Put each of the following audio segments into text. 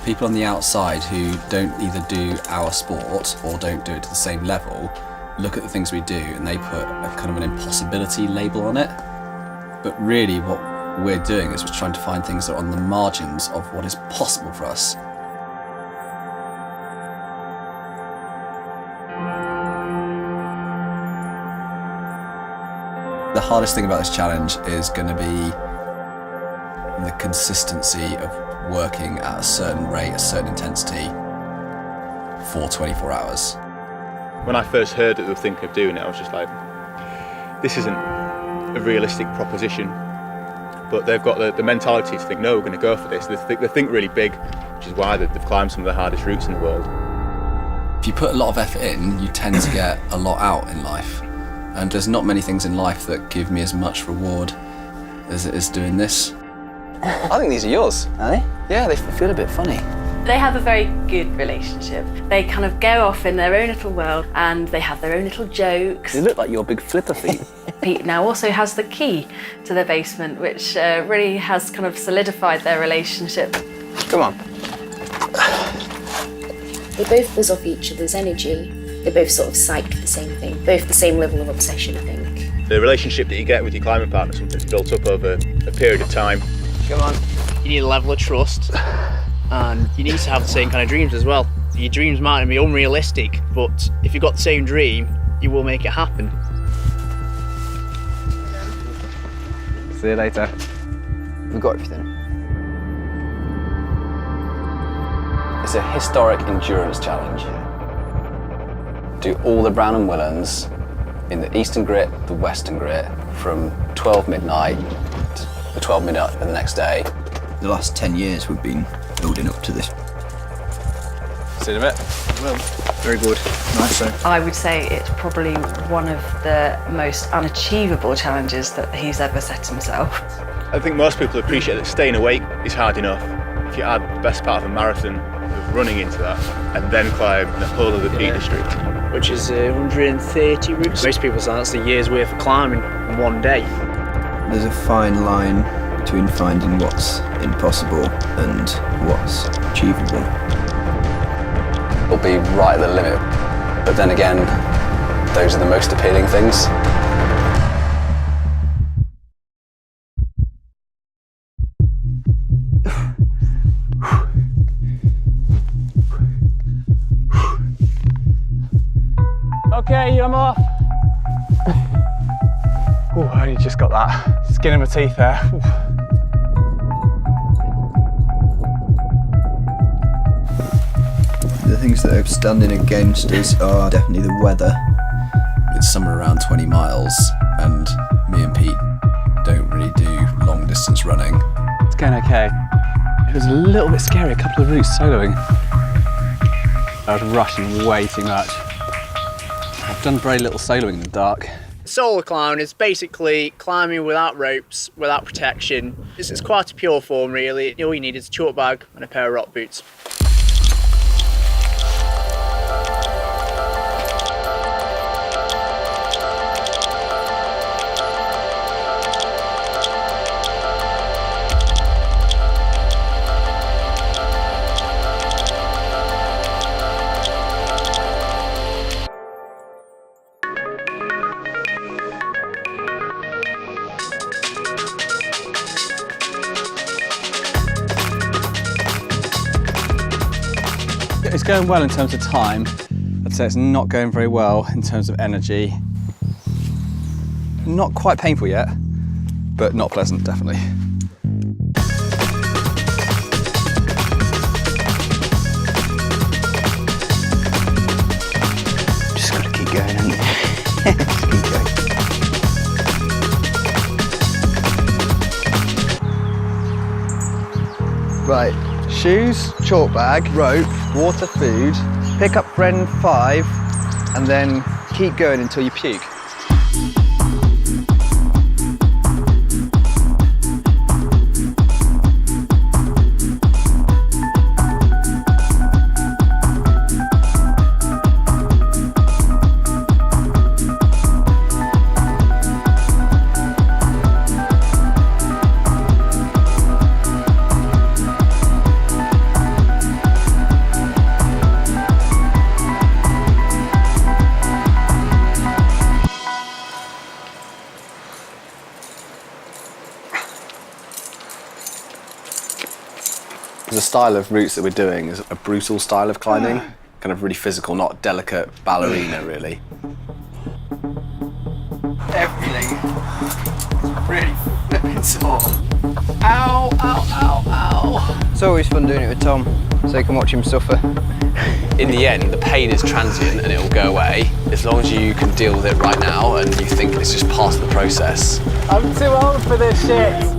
People on the outside who don't either do our sport or don't do it to the same level look at the things we do and they put a kind of an impossibility label on it. But really what we're doing is we're trying to find things that are on the margins of what is possible for us. The hardest thing about this challenge is going to be the consistency of working at a certain rate, a certain intensity for 24 hours. When I first heard that they were thinking of doing it, I was just like, this isn't a realistic proposition. But they've got the mentality to think, no, we're going to go for this. They think really big, which is why they've climbed some of the hardest routes in the world. If you put a lot of effort in, you tend to get a lot out in life. And there's not many things in life that give me as much reward as it is doing this. I think these are yours. Are they? Yeah, they feel a bit funny. They have a very good relationship. They kind of go off in their own little world and they have their own little jokes. They look like your big flipper feet. Pete now also has the key to the basement, which really has kind of solidified their relationship. Come on. They both buzz off each other's energy. They're both sort of psyched for the same thing, both the same level of obsession, I think. The relationship that you get with your climbing partner, something's built up over a period of time. Come on. You need a level of trust, and you need to have the same kind of dreams as well. Your dreams might be unrealistic, but if you've got the same dream, you will make it happen. See you later. We've got everything. It's a historic endurance challenge. Do all the Brown and Willans in the Eastern Grit, the Western Grit, from 12 midnight to 12 midnight the next day. The last 10 years we've been building up to this. See you in a bit. Well, very good. Nice though. I would say it's probably one of the most unachievable challenges that he's ever set himself. I think most people appreciate that staying awake is hard enough. If you add the best part of a marathon of running into that and then climb the whole of the Peak District, which is 130 routes. Most people say that's a year's worth of climbing in one day. There's a fine line between finding what's impossible and what's achievable. It'll be right at the limit, but then again, those are the most appealing things. Okay, I'm off. Oh, I only just got that skin in my teeth there. Ooh. The things that are standing against us are definitely the weather. It's somewhere around 20 miles, and me and Pete don't really do long distance running. It's going okay. It was a little bit scary, a couple of routes soloing. I was rushing way too much. I've done very little soloing in the dark. Solo climbing is basically climbing without ropes, without protection. It's quite a pure form really. All you need is a chalk bag and a pair of rock boots. It's going well in terms of time. I'd say it's not going very well in terms of energy. Not quite painful yet, but not pleasant, definitely. Just gotta keep going, haven't you? Just keep going. Right, shoes, chalk bag, rope, water, food, pick up friend 5, and then keep going until you puke. The style of routes that we're doing is a brutal style of climbing, kind of really physical, not delicate ballerina really. Everything really flipping sore. Ow, ow, ow, ow. It's always fun doing it with Tom, so you can watch him suffer. In the end, the pain is transient and it will go away as long as you can deal with it right now and you think it's just part of the process. I'm too old for this shit.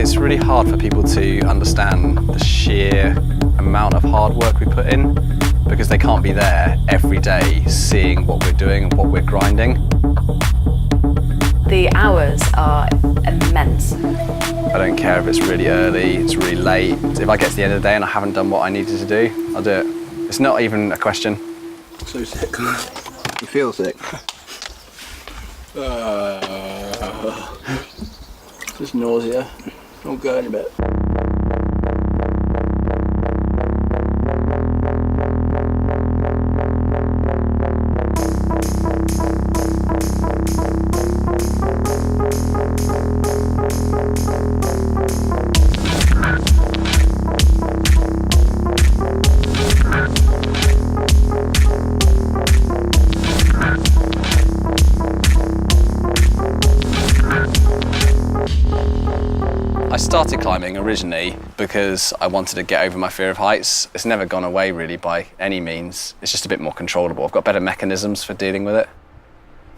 It's really hard for people to understand the sheer amount of hard work we put in because they can't be there every day seeing what we're doing and what we're grinding. The hours are immense. I don't care if it's really early, it's really late. If I get to the end of the day and I haven't done what I needed to do, I'll do it. It's not even a question. So sick. You feel sick? Just nausea. I'll go in a bit. I started climbing originally because I wanted to get over my fear of heights. It's never gone away really by any means. It's just a bit more controllable. I've got better mechanisms for dealing with it.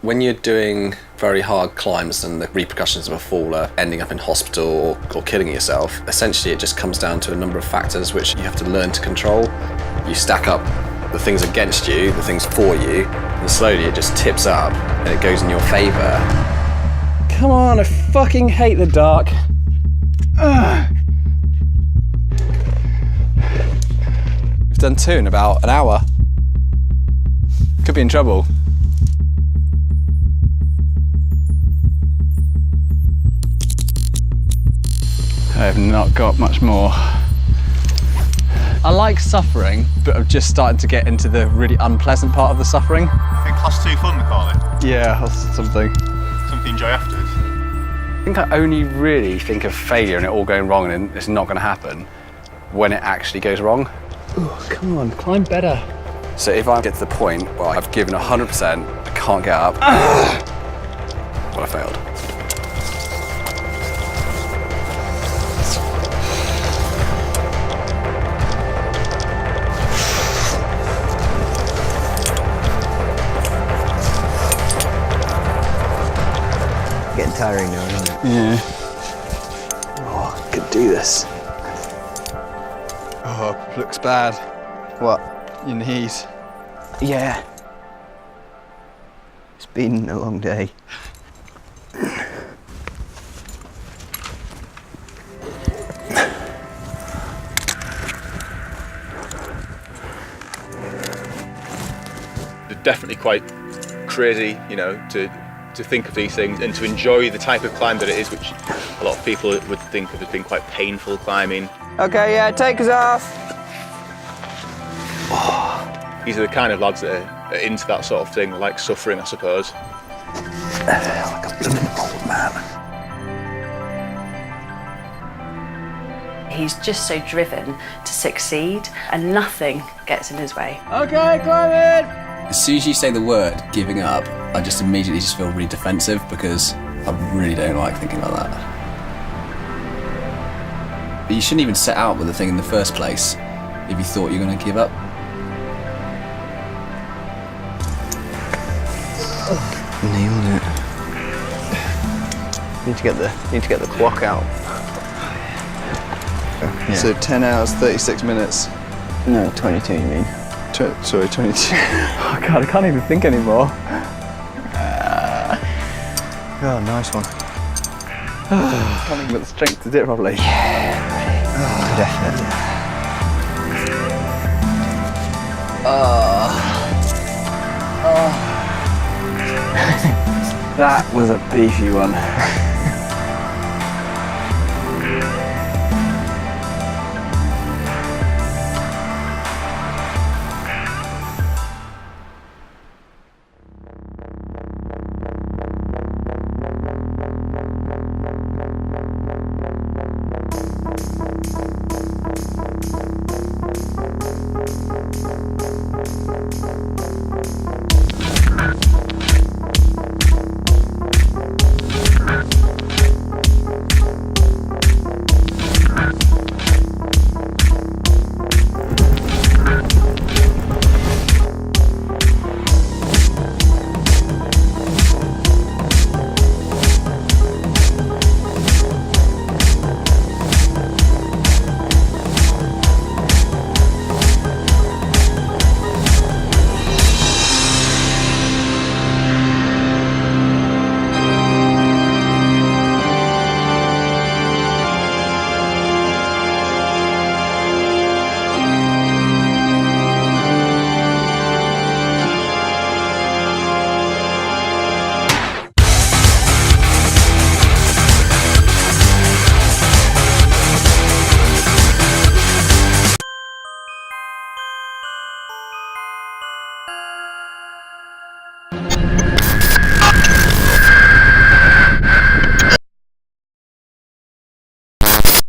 When you're doing very hard climbs and the repercussions of a fall are ending up in hospital or killing yourself, essentially it just comes down to a number of factors which you have to learn to control. You stack up the things against you, the things for you, and slowly it just tips up and it goes in your favour. Come on, I fucking hate the dark. We've done 2 in about an hour. Could be in trouble. I have not got much more. I like suffering, but I'm just starting to get into the really unpleasant part of the suffering. I think class 2 fun, they call it. Yeah, that's something. Something you enjoy afterwards. I think I only really think of failure and it all going wrong and it's not going to happen when it actually goes wrong. Oh, come on, climb better. So if I get to the point where I've given 100%, I can't get up, well, I failed. Getting tiring now, isn't it? Yeah. Oh, I could do this. Oh, looks bad. What? Your knees. Yeah. It's been a long day. They're definitely quite crazy, you know, to think of these things and to enjoy the type of climb that it is, which a lot of people would think of as being quite painful climbing. Okay, yeah, take us off. These are the kind of lads that are into that sort of thing, like suffering, I suppose. Like a blooming old man. He's just so driven to succeed and nothing gets in his way. Okay, climbing! As soon as you say the word giving up, I just immediately just feel really defensive because I really don't like thinking about that. But you shouldn't even set out with the thing in the first place if you thought you were going to give up. Nailed it. Need to get the clock out. Yeah. So 10 hours, 36 minutes. No, 22 you mean. Sorry, 22. Oh God, I can't even think anymore. Oh, nice one. I can't even got the strength to do it properly. Definitely. That was a beefy one.